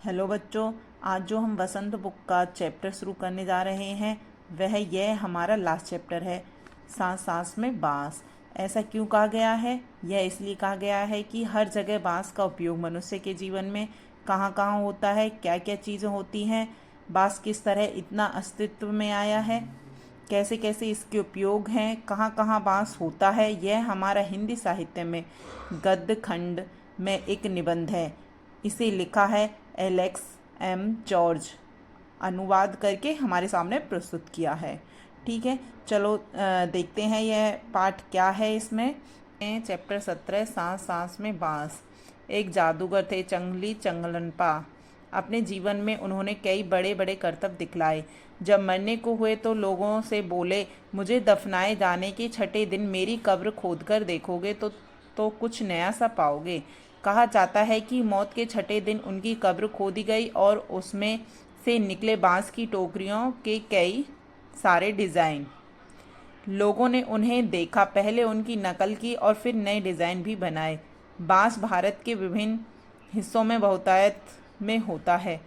Hello बच्चों। आज जो हम वसंत बुक का चैप्टर शुरू करने जा रहे हैं वह यह हमारा लास्ट चैप्टर है, सांस सांस में बाँस। ऐसा क्यों कहा गया है? यह इसलिए कहा गया है कि हर जगह बाँस का उपयोग मनुष्य के जीवन में कहाँ कहाँ होता है, क्या क्या चीज़ें होती हैं, बाँस किस तरह इतना अस्तित्व में आया है, कैसे कैसे इसके उपयोग हैं, कहाँ कहाँ बाँस होता है। यह हमारा हिंदी साहित्य में गद्य खंड में एक निबंध है। इसे लिखा है एलेक्स एम जॉर्ज, अनुवाद करके हमारे सामने प्रस्तुत किया है। ठीक है, चलो देखते हैं यह पाठ क्या है। इसमें चैप्टर 17, सांस सांस में बाँस। एक जादूगर थे चंगली चंगलनपा। अपने जीवन में उन्होंने कई बड़े बड़े करतब दिखलाए। जब मरने को हुए तो लोगों से बोले, मुझे दफनाए जाने के छठे दिन मेरी कब्र खोदकर देखोगे तो कुछ नया सा पाओगे। कहा जाता है कि मौत के छठे दिन उनकी कब्र खोदी गई और उसमें से निकले बांस की टोकरियों के कई सारे डिज़ाइन। लोगों ने उन्हें देखा, पहले उनकी नकल की और फिर नए डिज़ाइन भी बनाए। बांस भारत के विभिन्न हिस्सों में बहुतायत में होता है।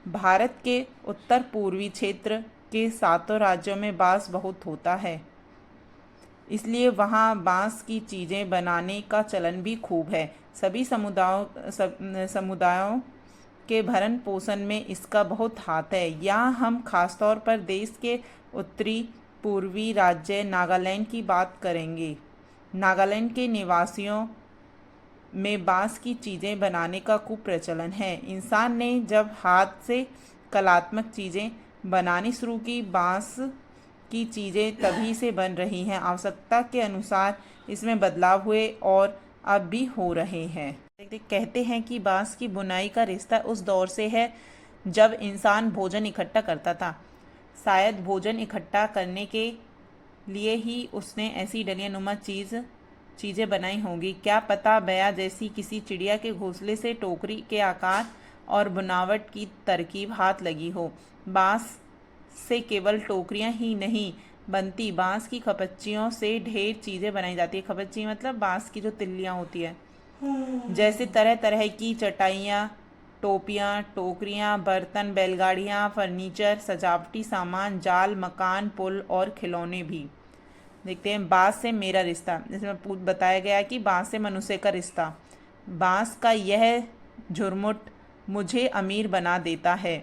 भारत के उत्तर पूर्वी क्षेत्र के 7 राज्यों में बांस बहुत होता है, इसलिए वहाँ बांस की चीज़ें बनाने का चलन भी खूब है। सभी समुदायों के भरण पोषण में इसका बहुत हाथ है। यहाँ हम खासतौर पर देश के उत्तरी पूर्वी राज्य नागालैंड की बात करेंगे। नागालैंड के निवासियों में बांस की चीज़ें बनाने का खूब प्रचलन है। इंसान ने जब हाथ से कलात्मक चीज़ें बनानी शुरू की, बांस की चीज़ें तभी से बन रही हैं। आवश्यकता के अनुसार इसमें बदलाव हुए और अब भी हो रहे हैं। कहते हैं कि बांस की बुनाई का रिश्ता उस दौर से है जब इंसान भोजन इकट्ठा करता था। शायद भोजन इकट्ठा करने के लिए ही उसने ऐसी डलियानुमा चीज़ें बनाई होंगी। क्या पता बया जैसी किसी चिड़िया के घोंसले से टोकरी के आकार और बनावट की तरकीब हाथ लगी हो। बांस से केवल टोकरियां ही नहीं बनती, बांस की खपच्चियों से ढेर चीज़ें बनाई जाती है। खपच्ची मतलब बांस की जो तिल्लियाँ होती है, जैसे तरह तरह की चटाइयाँ, टोपियाँ, टोकरियाँ, बर्तन, बैलगाड़ियाँ, फर्नीचर, सजावटी सामान, जाल, मकान, पुल और खिलौने भी। देखते हैं बांस से मेरा रिश्ता। इसमें बताया गया है कि बांस से मनुष्य का रिश्ता। बांस का यह झुरमुट मुझे अमीर बना देता है।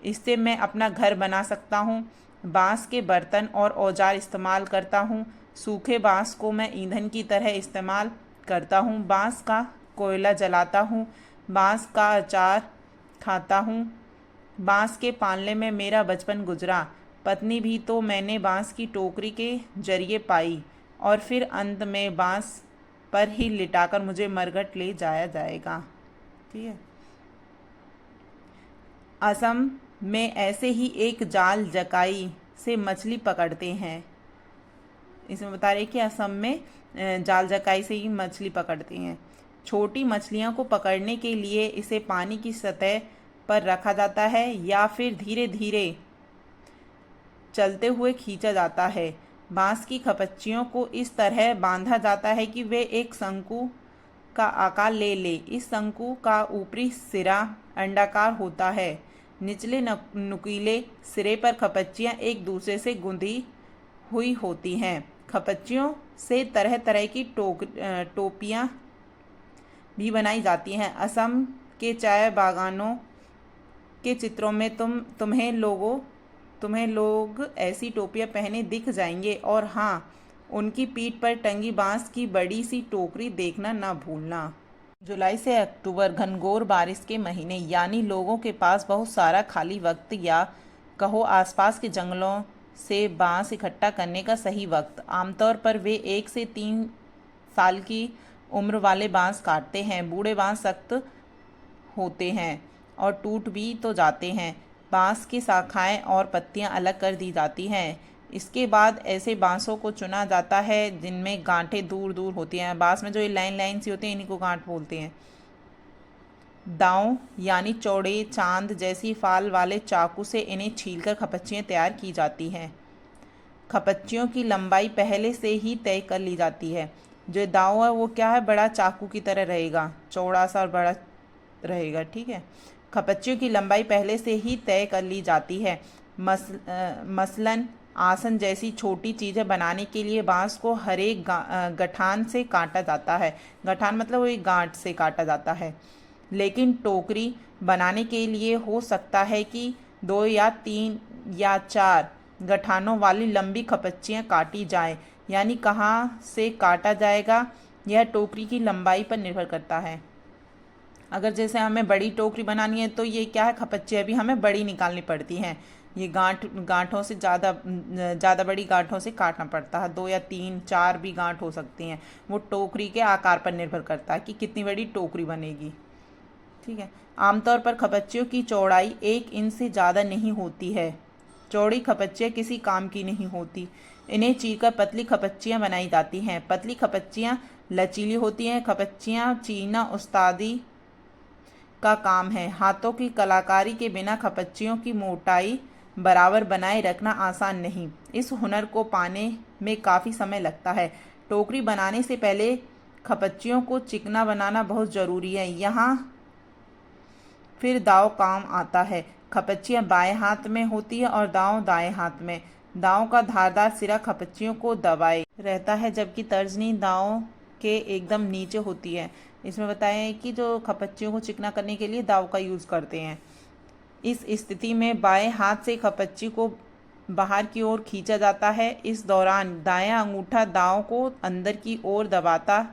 इससे मैं अपना घर बना सकता हूँ। बांस के बर्तन और औजार इस्तेमाल करता हूँ। सूखे बांस को मैं ईंधन की तरह इस्तेमाल करता हूँ। बांस का कोयला जलाता हूँ। बांस का अचार खाता हूँ। बांस के पालने में मेरा बचपन गुजरा। पत्नी भी तो मैंने बांस की टोकरी के जरिए पाई और फिर अंत में बांस पर ही लिटाकर मुझे मरघट ले जाया जाएगा। ठीक है। असम में ऐसे ही एक जाल जकाई से मछली पकड़ते हैं। इसमें बता रहे कि असम में जाल जकाई से ही मछली पकड़ते हैं। छोटी मछलियों को पकड़ने के लिए इसे पानी की सतह पर रखा जाता है या फिर धीरे धीरे चलते हुए खींचा जाता है। बांस की खपच्चियों को इस तरह बांधा जाता है कि वे एक शंकु का आकार ले ले। इस शंकु का ऊपरी सिरा अंडाकार होता है। निचले नुकीले सिरे पर खपच्चियाँ एक दूसरे से गुंदी हुई होती हैं। खपच्चियों से तरह तरह की टोपियाँ भी बनाई जाती हैं। असम के चाय बागानों के चित्रों में तुम्हें लोग ऐसी टोपियाँ पहने दिख जाएंगे। और हाँ, उनकी पीठ पर टंगी बांस की बड़ी सी टोकरी देखना ना भूलना। जुलाई से अक्टूबर घनघोर बारिश के महीने, यानी लोगों के पास बहुत सारा खाली वक्त या कहो आसपास के जंगलों से बांस इकट्ठा करने का सही वक्त। आमतौर पर वे 1 से 3 साल की उम्र वाले बांस काटते हैं। बूढ़े बांस सख्त होते हैं और टूट भी तो जाते हैं। बांस की शाखाएं और पत्तियां अलग कर दी जाती हैं। इसके बाद ऐसे बांसों को चुना जाता है जिनमें गांठें दूर दूर होती हैं। बांस में जो ये लाइन लाइन सी होती हैं, इन्हीं को गांठ बोलते हैं। दांव यानी चौड़े चांद जैसी फाल वाले चाकू से इन्हें छीलकर खपच्चियाँ तैयार की जाती हैं। खपच्चियों की लंबाई पहले से ही तय कर ली जाती है। जो दांव है वो क्या है, बड़ा चाकू की तरह रहेगा, चौड़ा सा और बड़ा रहेगा। ठीक है। खपच्चियों की लंबाई पहले से ही तय कर ली जाती है। मसलन आसन जैसी छोटी चीज़ें बनाने के लिए बांस को हर एक गठान से काटा जाता है। गठान मतलब वो एक गांठ से काटा जाता है। लेकिन टोकरी बनाने के लिए हो सकता है कि 2 या 3 या 4 गठानों वाली लंबी खपच्चियाँ काटी जाएं। यानी कहाँ से काटा जाएगा यह टोकरी की लंबाई पर निर्भर करता है। अगर जैसे हमें बड़ी टोकरी बनानी है तो ये क्या है, खपच्चियाँ भी हमें बड़ी निकालनी पड़ती हैं। ये गांठों से ज़्यादा बड़ी गांठों से काटना पड़ता है। 2 या 3 4 भी गांठ हो सकती हैं। वो टोकरी के आकार पर निर्भर करता है कि कितनी बड़ी टोकरी बनेगी। ठीक है। आमतौर पर खपच्चियों की चौड़ाई 1 इंच से ज़्यादा नहीं होती है। चौड़ी खपच्चियाँ किसी काम की नहीं होती। इन्हें चीरकर पतली खपच्चियाँ बनाई जाती हैं। पतली खपच्चियाँ लचीली होती हैं। खपच्चियाँ चीरना उस्तादी का काम है। हाथों की कलाकारी के बिना खपच्चियों की मोटाई बराबर बनाए रखना आसान नहीं। इस हुनर को पाने में काफ़ी समय लगता है। टोकरी बनाने से पहले खपच्चियों को चिकना बनाना बहुत ज़रूरी है। यहाँ फिर दांव काम आता है। खपच्चियाँ बाएं हाथ में होती है और दांव दाएं हाथ में। दांव का धारदार सिरा खपच्चियों को दबाए रहता है, जबकि तर्जनी दांव के एकदम नीचे होती है। इसमें बताया है कि जो खपच्चियों को चिकना करने के लिए दांव का यूज़ करते हैं। इस स्थिति में बाएं हाथ से खपच्ची को बाहर की ओर खींचा जाता है। इस दौरान दायां अंगूठा दांव को अंदर की ओर दबाता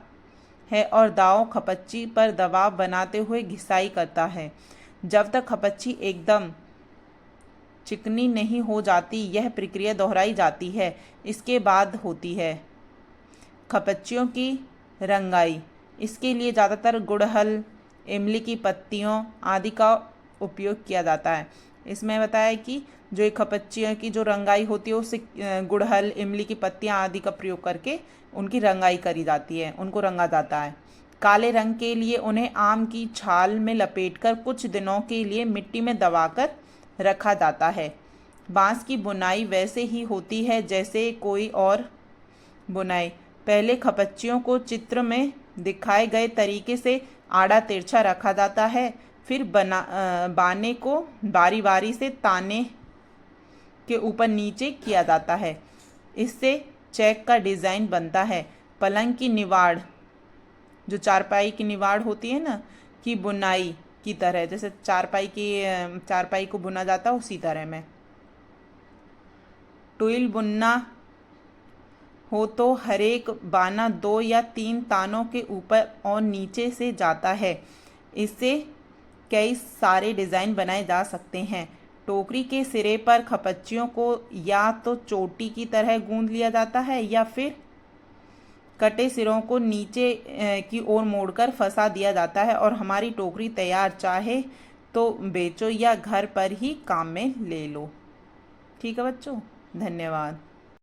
है और दांव खपच्ची पर दबाव बनाते हुए घिसाई करता है। जब तक खपच्ची एकदम चिकनी नहीं हो जाती यह प्रक्रिया दोहराई जाती है। इसके बाद होती है खपच्चियों की रंगाई। इसके लिए ज़्यादातर गुड़हल, इमली की पत्तियों आदि का उपयोग किया जाता है। इसमें बताया है कि जो खपच्चियों की जो रंगाई होती है उससे गुड़हल, इमली की पत्तियां आदि का प्रयोग करके उनकी रंगाई करी जाती है, उनको रंगा जाता है। काले रंग के लिए उन्हें आम की छाल में लपेटकर कुछ दिनों के लिए मिट्टी में दबाकर रखा जाता है। बांस की बुनाई वैसे ही होती है जैसे कोई और बुनाई। पहले खपच्चियों को चित्र में दिखाए गए तरीके से आड़ा तिरछा रखा जाता है। फिर बाने को बारी बारी से ताने के ऊपर नीचे किया जाता है। इससे चेक का डिज़ाइन बनता है। पलंग की निवाड़, जो चारपाई की निवाड़ होती है ना, की बुनाई की तरह, जैसे चारपाई को बुना जाता है उसी तरह में। टुइल बुनना हो तो हर एक बाना 2 या 3 तानों के ऊपर और नीचे से जाता है। इससे कई सारे डिज़ाइन बनाए जा सकते हैं। टोकरी के सिरे पर खपच्चियों को या तो चोटी की तरह गूंद लिया जाता है या फिर कटे सिरों को नीचे की ओर मोड़कर फंसा दिया जाता है और हमारी टोकरी तैयार। चाहे तो बेचो या घर पर ही काम में ले लो। ठीक है बच्चों, धन्यवाद।